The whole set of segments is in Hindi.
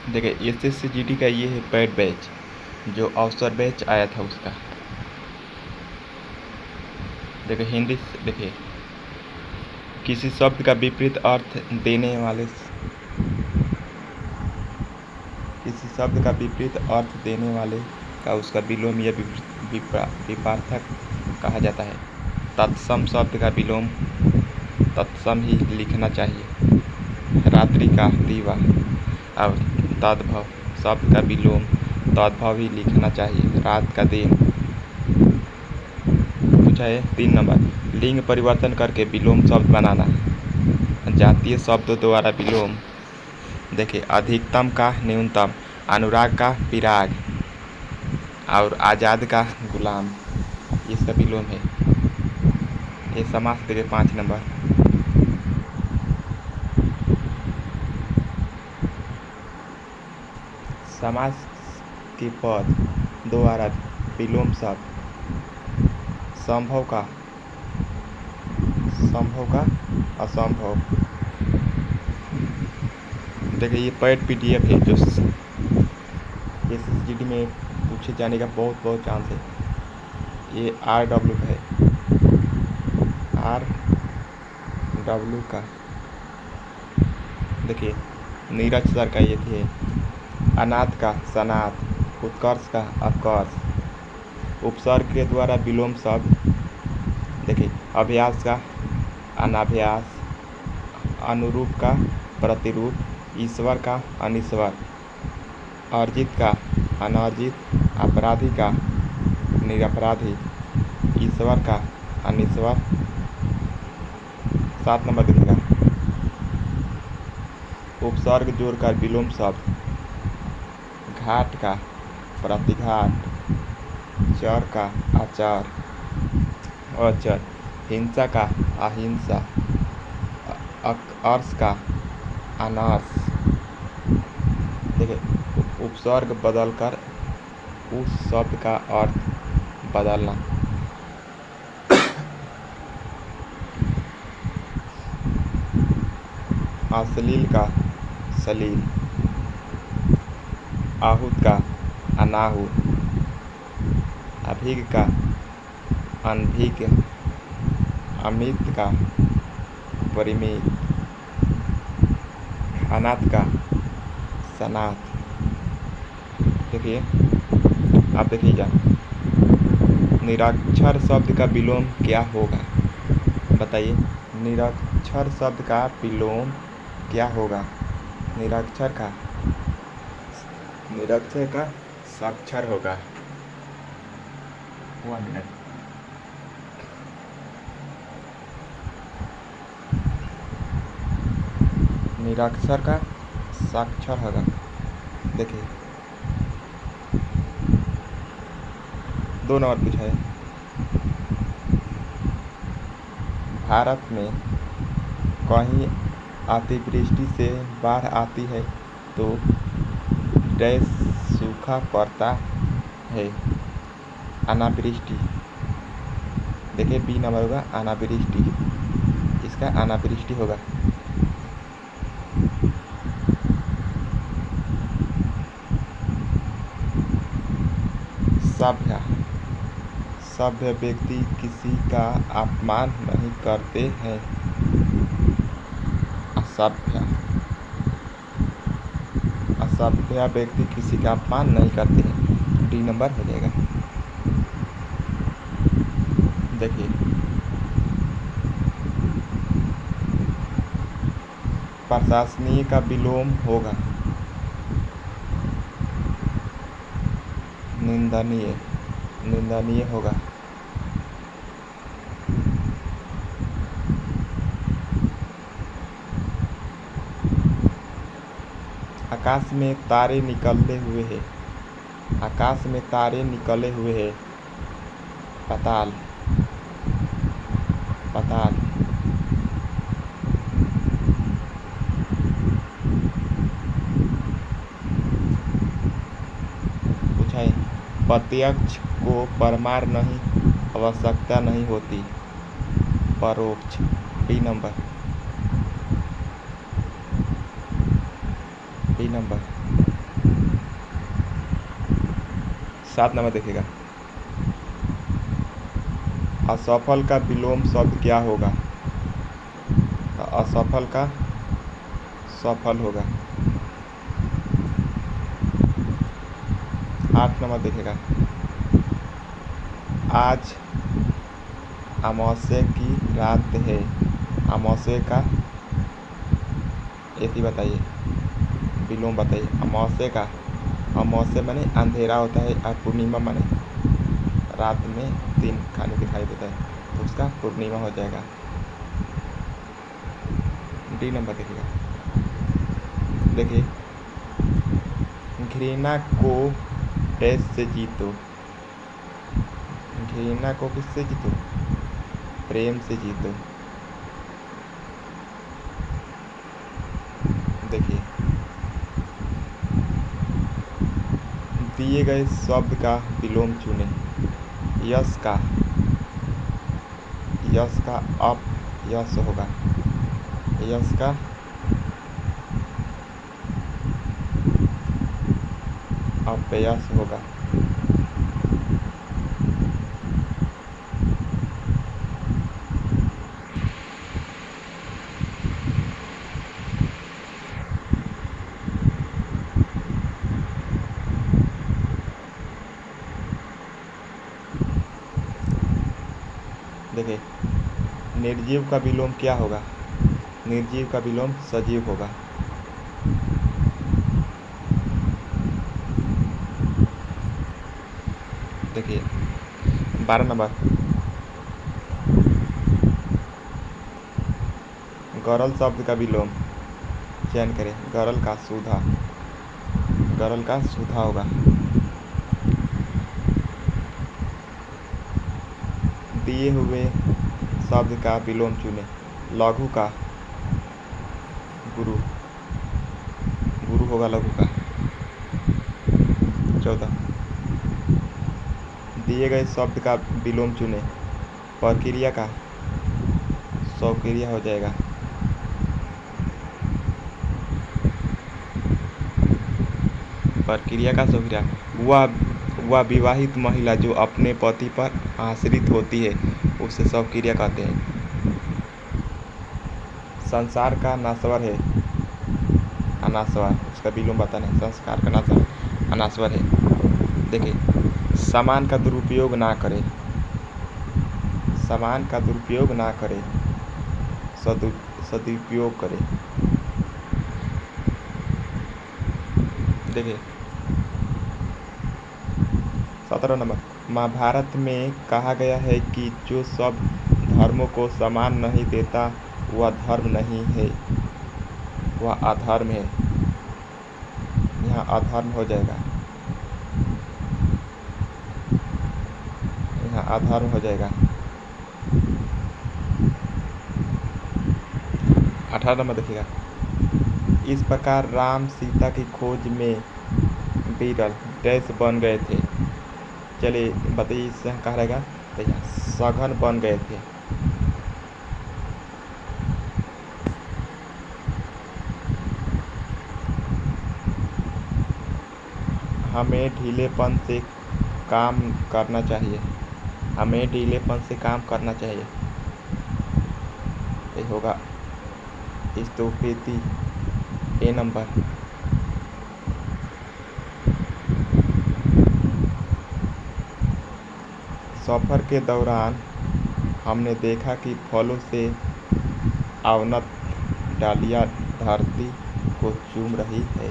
देखिए SSCGD का ये है पेड बैच, जो अवसर बैच आया था उसका। देखिए हिंदी, देखिए किसी शब्द का विपरीत अर्थ देने वाले, किसी शब्द का विपरीत अर्थ देने वाले का उसका विलोम या विपार्थक कहा जाता है। तत्सम शब्द का विलोम तत्सम ही लिखना चाहिए। रात्रि का दीवा और तद्भव शब्द का विलोम तद्भव ही लिखना चाहिए। रात का दिन। पूछा है 3 नंबर, लिंग परिवर्तन करके विलोम शब्द बनाना। जातीय शब्दों द्वारा विलोम। देखिए अधिकतम का न्यूनतम, अनुराग का विराग और आज़ाद का गुलाम, इसका विलोम है। ये समास देखिए 5 नंबर। समास के पद द्वारा विलोम शब्द संभव का असंभव। देखिए ये पेड PDF है जो SSGD में पूछे जाने का बहुत चांस है। ये RW का है, RW का। देखिए निरक्षर का ये है, अनाथ का सनाथ, उत्कर्ष का अपकर्ष। उपसर्ग के द्वारा विलोम शब्द। देखिए अभ्यास का अनाभ्यास, अनुरूप का प्रतिरूप, ईश्वर का अनिश्वर, अर्जित का अनर्जित, अपराधी का निरपराधी, ईश्वर का अनिश्वर। 7 नंबर देखिएगा, उपसर्ग जोड़कर विलोम शब्द। घाट का प्रतिघात, चर का आचार अचर, हिंसा का अहिंसा, अर्श का अनर्श। देखिए उपसर्ग बदलकर उस शब्द का अर्थ बदलना। अश्लील का सलील, आहूत का अनाहूत, अभिज्ञ का अनभिज्ञ, अमित का परिमित, अनाथ का सनाथ। देखिए आप देखिएगा, निरक्षर शब्द का विलोम क्या होगा? बताइए, निरक्षर शब्द का विलोम क्या होगा? निरक्षर का साक्षर होगा। 1 मिनट। निरक्षर का साक्षर होगा। देखिए 2 नंबर पूछा है, भारत में कहीं अतिवृष्टि से बाढ़ आती है तो डैश सूखा पड़ता है। अनावृष्टि। देखिए B नंबर होगा अनावृष्टि, इसका अनावृष्टि होगा। सभ्य व्यक्ति किसी का अपमान नहीं करते हैं। असभ्य व्यक्ति किसी का अपमान नहीं करते हैं। D नंबर हो जाएगा। देखिए प्रशंसनीय का विलोम होगा निंदनीय होगा। आकाश में तारे निकले हुए हैं। आकाश में तारे निकले हुए हैं। पाताल। पूछा है, प्रत्यक्ष को परमार नहीं आवश्यकता नहीं होती। परोक्ष। B number. 7 नंबर देखिएगा, असफल का विलोम शब्द क्या होगा? तो असफल का सफल होगा। 8 नंबर देखिएगा, आज अमावस्या की रात है। अमावस्या का ऐसी बताइए, विलोम बताइए। अमावस्या माने अंधेरा होता है और पूर्णिमा माने रात में दिन खाने दिखाई देता है, तो उसका पूर्णिमा हो जाएगा। डी नंबर देखिएगा, देखिए, घृणा को डैश से जीतो। घृणा को किससे जीतो? प्रेम से जीतो। देखिए, दिए गए शब्द का विलोम चुनें। यश का अपयश होगा। यश का अपयश होगा। देखिए, निर्जीव का विलोम क्या होगा? निर्जीव का विलोम सजीव होगा। देखिए, 12 नंबर, गरल शब्द का विलोम चयन करें। गरल का सुधा होगा। दिए हुए शब्द का विलोम चुनें। लघु का गुरु होगा, लघु का। 14, दिए गए शब्द का विलोम चुनें। प्रक्रिया का स्वक्रिया हो जाएगा। प्रक्रिया का स्वक्रिया, वह विवाहित महिला जो अपने पति पर आश्रित होती है उसे स्वक्रिया कहते हैं। संसार का नाश्वर है अनाश्वर, उसका विलोम बताना है। संस्कार का नाश्वर अनाश्वर है। देखिए, सामान का दुरुपयोग ना करें। सामान का दुरुपयोग ना करें, सदुपयोग करें। देखिए, 17 नंबर, महाभारत में कहा गया है कि जो सब धर्मों को समान नहीं देता वह धर्म नहीं है, वह अधर्म है। यहाँ अधर्म हो जाएगा, यहाँ अधर्म हो जाएगा। 18 नंबर देखिएगा, इस प्रकार राम सीता की खोज में विरल डैश बन गए थे। चलिए बताइए, इससे कहा रहेगा, तो यहाँ सघन बन गए थे। हमें ढीलेपन से काम करना चाहिए। हमें ढीलेपन से काम करना चाहिए। ये होगा इस्तोपेती, ए नंबर। सफ़र के दौरान हमने देखा कि फलों से अवनत डालियाँ धरती को चूम रही है।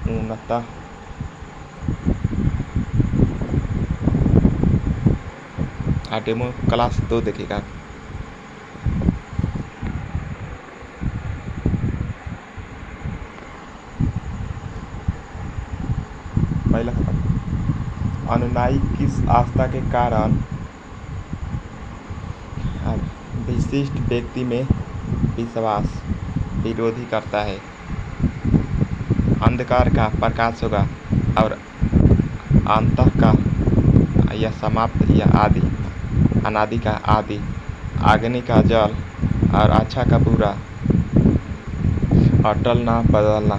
ऊनता डेमो क्लास 2 देखिएगा। पहला सवाल, अनुयायी किस आस्था के कारण विशिष्ट व्यक्ति में विश्वास विरोधी करता है? अंधकार का प्रकाश होगा और अंतः का या समाप्त या आदि, अनादि का आदि, अग्नि का जल और अच्छा का बुरा, अटल ना बदलना,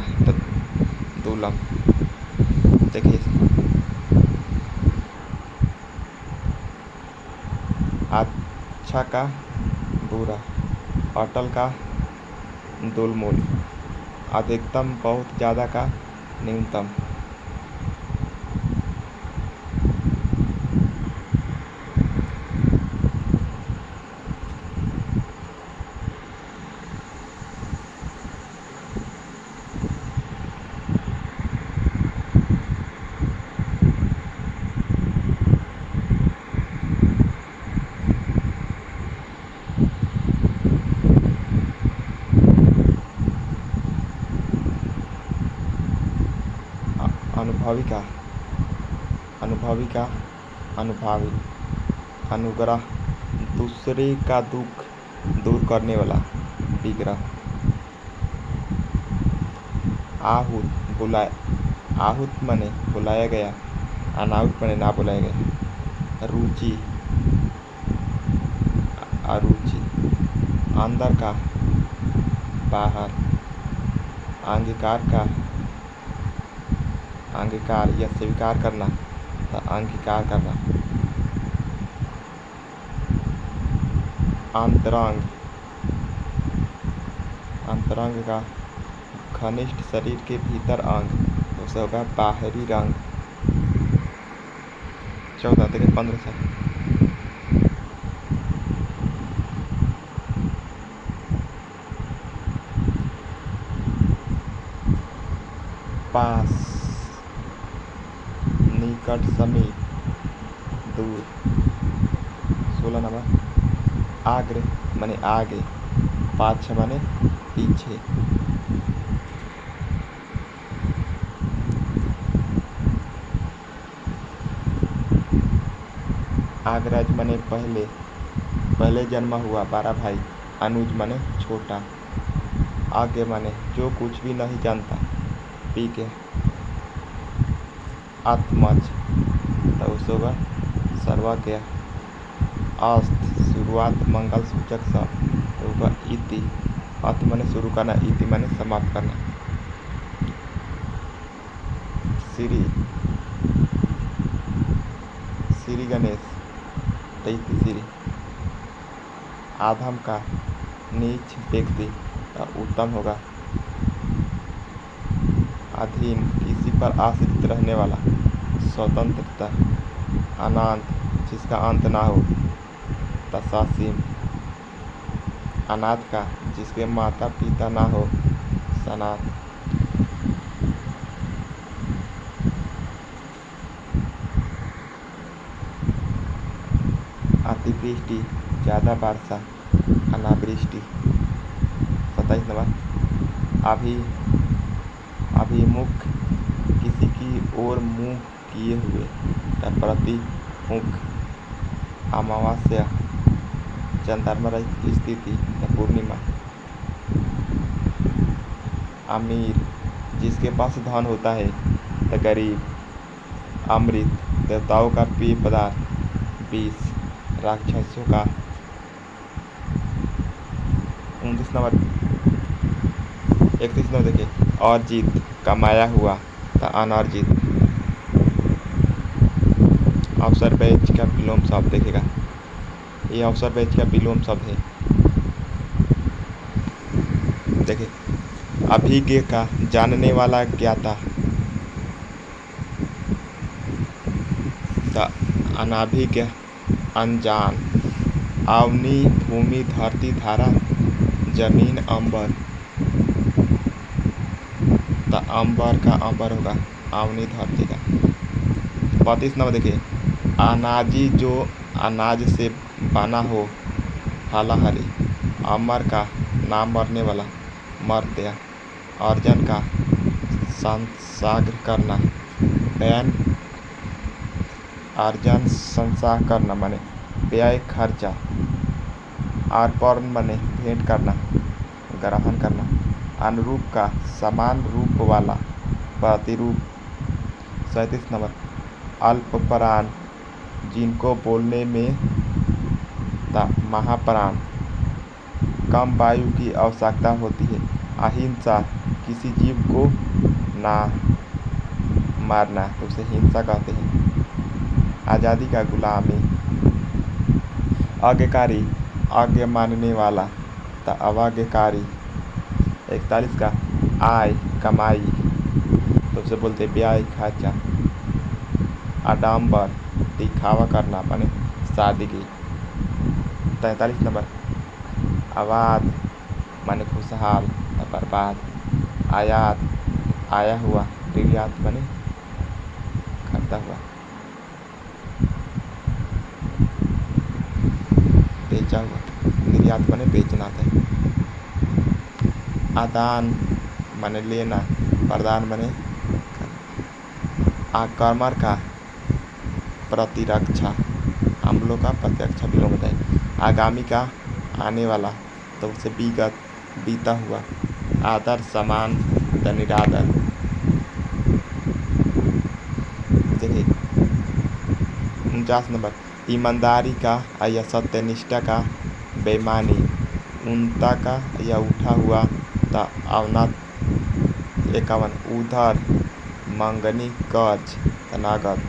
दुर्लभ। देखिए, अच्छा का बुरा, अटल का दुलमुल, अधिकतम बहुत ज़्यादा का न्यूनतम। अनुभवी का अनुभावी, अनुग्रह, दूसरे का दुख दूर करने वाला, विग्रह। आहूत माने बुलाया गया, अनाहुत माने ना बुलाया गया। रुचि, अरुचि, अंदर का बाहर, अंगीकार या स्वीकार करना, तो अंगीकार करना। अंतरंग का घनिष्ठ शरीर के भीतर अंग, तो उसे होगा बाहरी रंग। 14 देखिए 15 से। पास, निकट, समीप, दूर। 16 नंबर आग्र माने आगे, पाछ माने पीछे। आग्रज माने पहले जन्मा हुआ, 12 भाई। अनुज माने छोटा। आगे माने जो कुछ भी नहीं जानता, पी के। आत्मज, तो उसे होगा सर्वज्ञ। अस्त, शुरुआत, मंगल सूचक शब्द, तो होगा इति। अत माने शुरू करना, इति माने समाप्त करना। श्री गणेश, तो इति श्री। आधम का नीच व्यक्ति, तो उत्तम होगा। अधीन, किसी पर आश्रित रहने वाला, स्वतंत्रता। अनंत, जिसका अंत ना हो, तसासीम। अनाथ का, जिसके माता पिता ना हो, सनाथ। अतिवृष्टि, ज़्यादा वर्षा, अनावृष्टि। 27 नंबर अभिमुख, किसी की ओर मुंह किए हुए, या प्रतिमुख। अमावस्या, चंद्रमा रहित स्थिति या पूर्णिमा। अमीर, जिसके पास धन होता है, या गरीब। अमृत, देवताओं का पेय पदार्थ। विष, राक्षसों का। 29 नंबर 31 नंबर देखिए, अर्जित, कमाया हुआ, था अनर्जित। अवसर बैच का विलोम शब्द देखेगा, ये अवसर बैच का विलोम शब्द है। देखिए, अभिज्ञ का जानने वाला, ज्ञाता। अनाभिज्ञ, अनजान। अवनी, भूमि, धरती, धारा, जमीन, अंबर। तो अंबर का अंबर होगा, अवनी धरती का। 35 नंबर देखिए, अनाजी, जो अनाज से बना हो, फलाहारी। अमर का नाम मरने वाला, मर्त्य। अर्जन का संसाग्र करना, व्यय। अर्जन संसार करना माने व्यय, खर्चा। अर्पण माने भेंट करना, ग्रहण करना। अनुरूप का समान रूप वाला, प्रतिरूप। 37 नंबर अल्पप्राण, जिनको बोलने में महाप्राण, कम वायु की आवश्यकता होती है। अहिंसा, किसी जीव को ना मारना, तो उसे हिंसा कहते हैं। आज़ादी का गुलामी। आज्ञाकारी, आज्ञा मानने वाला। त अवाज्ञकारी। 41 का आय कमाई, तो उसे बोलते ब्याह खर्चा। आडंबर दिखावा करना माने सादगी। 43 नंबर आवाद माने खुशहाल बर्बाद। आयात आया हुआ, निर्यात माने खरीदा हुआ, बेचा हुआ। निर्यात माने बेचना था। आदान माने लेना, प्रदान माने आक्रमण का प्रतिरक्षा, हमलों का प्रतिरक्षा विलोम होता है। आगामी का आने वाला, तो उसे विगत बीता हुआ। आदर समान द निरादर। देखिए 49 नंबर ईमानदारी का या सत्यनिष्ठा का बेईमानी। उनता का या उठा हुआ द अवनत। 51 उधर मंगनी कर्ज द नगद।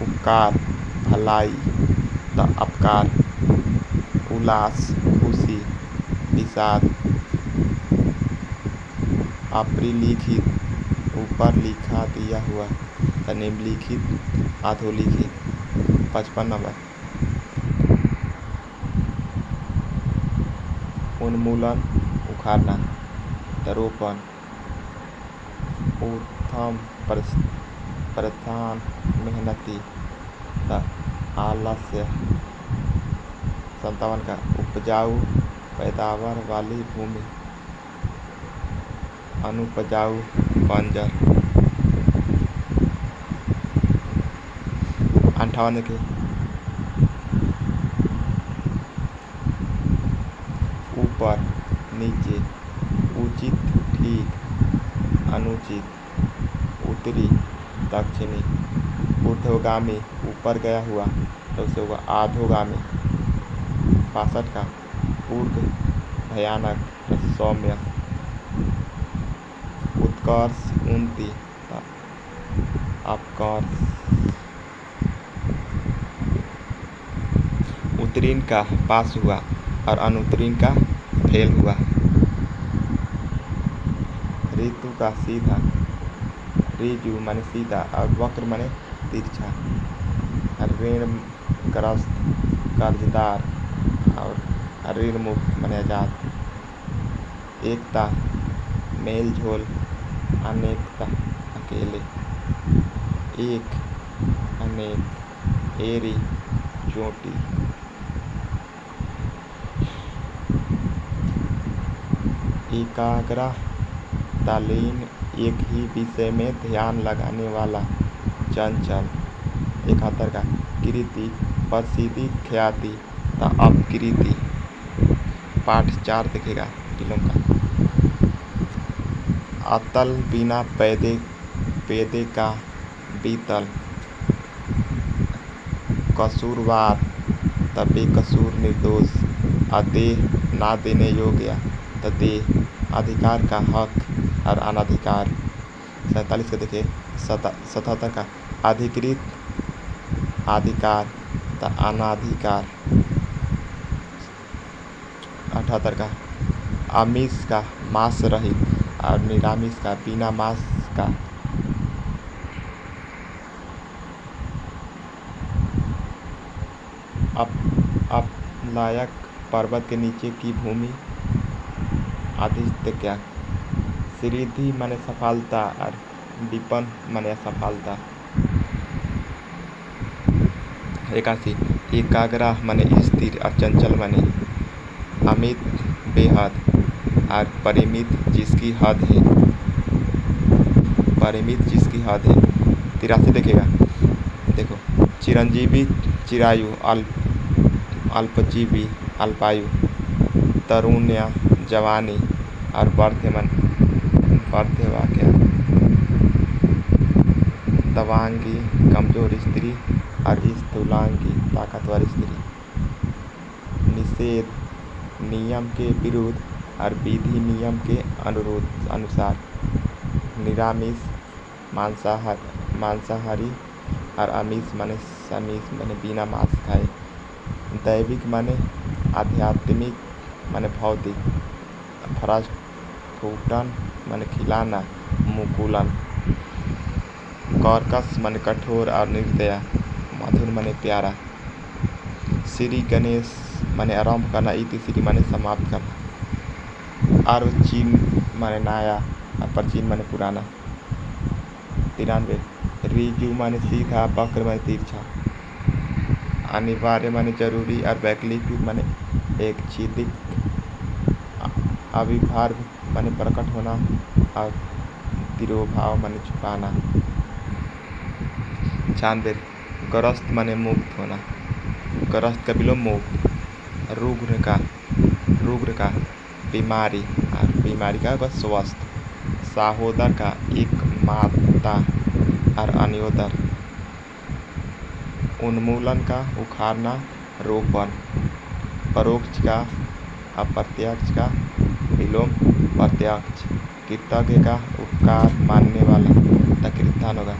उपकार भलाई द अपकार। उल्लास खुशी विषाद। अप्रिलिखित ऊपर लिखा दिया हुआ द निम्नलिखित अधोलिखित। 55 नंबर उन्मूलन उखाड़ना द रोपण। उत्तम प्रधान मेहनती द आलस्य। 57 का उपजाऊ पैदावार वाली भूमि, अनुपजाऊ बंजर। 58 के ऊपर नीचे, उचित ठीक, अनुचित, उत्तरी दक्षिणी। ऊर्ध्वगामी ऊपर गया हुआ, तो उसे हुआ आधोगामी। 62 का ऊर्ध्व भयानक सौम्य। उत्कर्ष उन्नति अपकर्ष। उत्तीर्ण का पास हुआ और अनुत्तीर्ण का फेल हुआ। ऋतु का सीधा, ऋजु माने सीधा और वक्र माने तिरछा। ऋणग्रस्त कर्जदार और ऋण मुक्त माने आजाद। एकता मेल झोल, अनेकता अकेले। एक अनेक, एरी चोटी। एकाग्र तालीन एक ही विषय में ध्यान लगाने वाला चंचल। 71 का कीर्ति प्रसिद्धि ख्याति द अपकीर्ति। पाठ 4 दिखेगा विलोम का। अतल बिना पैदे का बीतल। कसूरवार द बेकसूर निर्दोष। अदेह ना देने योग्य द देह। अधिकार का हक और अनाधिकार। 47 का देखिए 77 का अधिकृत अधिकार द अनाधिकार। 78 का आमिष का मांस रहित और निरामिष का बिना मांस का। अपलायक पर्वत के नीचे की भूमि आदित्य क्या। सिद्धि माने सफलता और विपन माने असफलता। 81 एकाग्र माने स्थिर और चंचल माने अमित बेहद और परिमित जिसकी हद है। परिमित जिसकी हद है। 83 देखेगा देखो चिरंजीवी चिरायु, अल्पजीवी अल्पायु। तरुण्य जवानी और वार्धक्य। तवांगी कमजोर स्त्री और स्थूलांगी ताकतवर स्त्री। निषेध नियम के विरुद्ध और विधि नियम के अनुसार। निरामिष मांसाहारी और आमिष माने समीष माने बिना मांस खाए। दैविक माने आध्यात्मिक माने भौतिक, फ्रास्फुटन माने खिलाना, मुकुलन, कर्कश माने कठोर और निर्दया, मधुर माने प्यारा। श्री गणेश माने आरंभ करना, इति श्री माने समाप्त करना। अर्वचीन माने नया और प्राचीन माने पुराना। 93 ऋजु माने सीधा, वक्र माने तिरछा। अनिवार्य माने जरूरी और वैकल्पिक माने एक छिदिक। अविभार माने प्रकट होना और तिरोभाव माने छुपाना। 96 ग्रस्त माने मुक्त होना, ग्रस्त का विलोम मुक्त। रुग्र का बीमारी और बीमारी का स्वस्थ। सहोदर का एक माता और अन्योदर। उन्मूलन का उखाड़ना, रोपण। परोक्ष का अप्रत्यक्ष का विलोम प्रत्यक्ष। कृतज्ञ का उपकार मानने वाला, तथा कृतान होगा।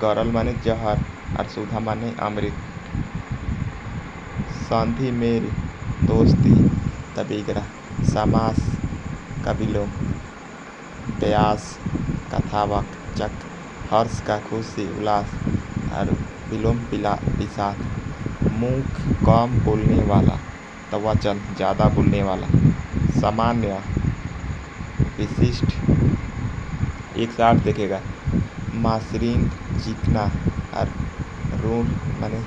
गरल माने जहर और सुधा माने अमृत। संधि मेल दोस्ती तबीगरा। समास का विलोम व्यास कथावाचक। हर्ष का खुशी उल्लास और विलोम विषाद। मुख कम बोलने वाला, तो वचन ज़्यादा बोलने वाला। सामान्य विशिष्ट 108 देखेगा। मासरीन चिकना और रून माने